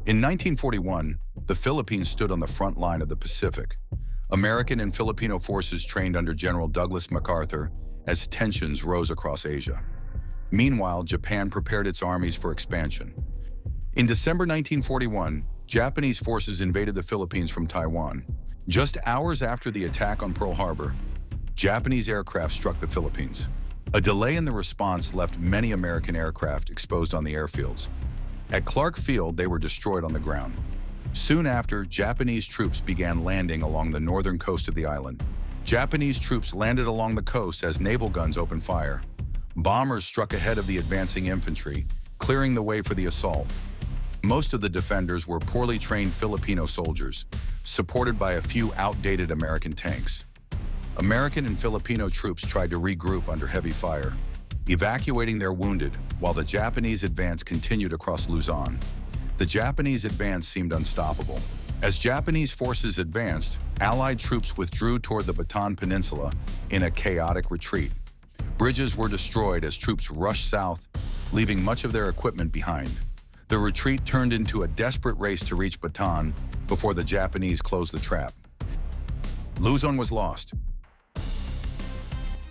In 1941, the Philippines stood on the front line of the Pacific. American and Filipino forces trained under General Douglas MacArthur as tensions rose across Asia. Meanwhile, Japan prepared its armies for expansion. In December 1941, Japanese forces invaded the Philippines from Taiwan. Just hours after the attack on Pearl Harbor, Japanese aircraft struck the Philippines. A delay in the response left many American aircraft exposed on the airfields. At Clark Field, they were destroyed on the ground. Soon after, Japanese troops began landing along the northern coast of the island. Japanese troops landed along the coast as naval guns opened fire. Bombers struck ahead of the advancing infantry, clearing the way for the assault. Most of the defenders were poorly trained Filipino soldiers, supported by a few outdated American tanks. American and Filipino troops tried to regroup under heavy fire, evacuating their wounded while the Japanese advance continued across Luzon. The Japanese advance seemed unstoppable. As Japanese forces advanced, Allied troops withdrew toward the Bataan Peninsula in a chaotic retreat. Bridges were destroyed as troops rushed south, leaving much of their equipment behind. The retreat turned into a desperate race to reach Bataan before the Japanese closed the trap. Luzon was lost.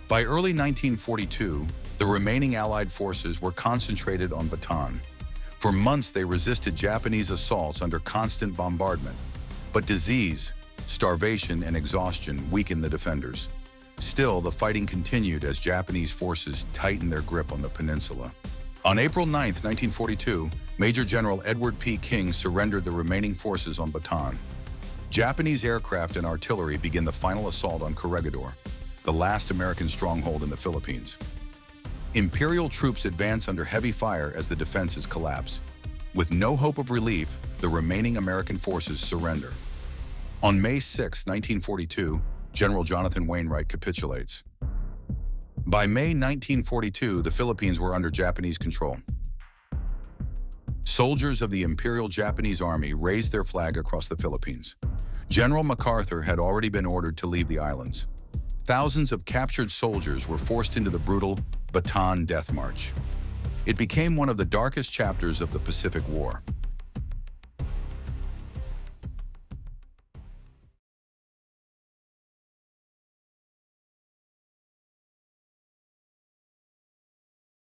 By early 1942, the remaining Allied forces were concentrated on Bataan. For months, they resisted Japanese assaults under constant bombardment. But disease, starvation, and exhaustion weakened the defenders. Still, the fighting continued as Japanese forces tightened their grip on the peninsula. On April 9, 1942, Major General Edward P. King surrendered the remaining forces on Bataan. Japanese aircraft and artillery began the final assault on Corregidor, the last American stronghold in the Philippines. Imperial troops advance under heavy fire as the defenses collapse. With no hope of relief, the remaining American forces surrender. On May 6, 1942, General Jonathan Wainwright capitulates. By May 1942, the Philippines were under Japanese control. Soldiers of the Imperial Japanese Army raised their flag across the Philippines. General MacArthur had already been ordered to leave the islands. Thousands of captured soldiers were forced into the brutal Bataan Death March. It became one of the darkest chapters of the Pacific War.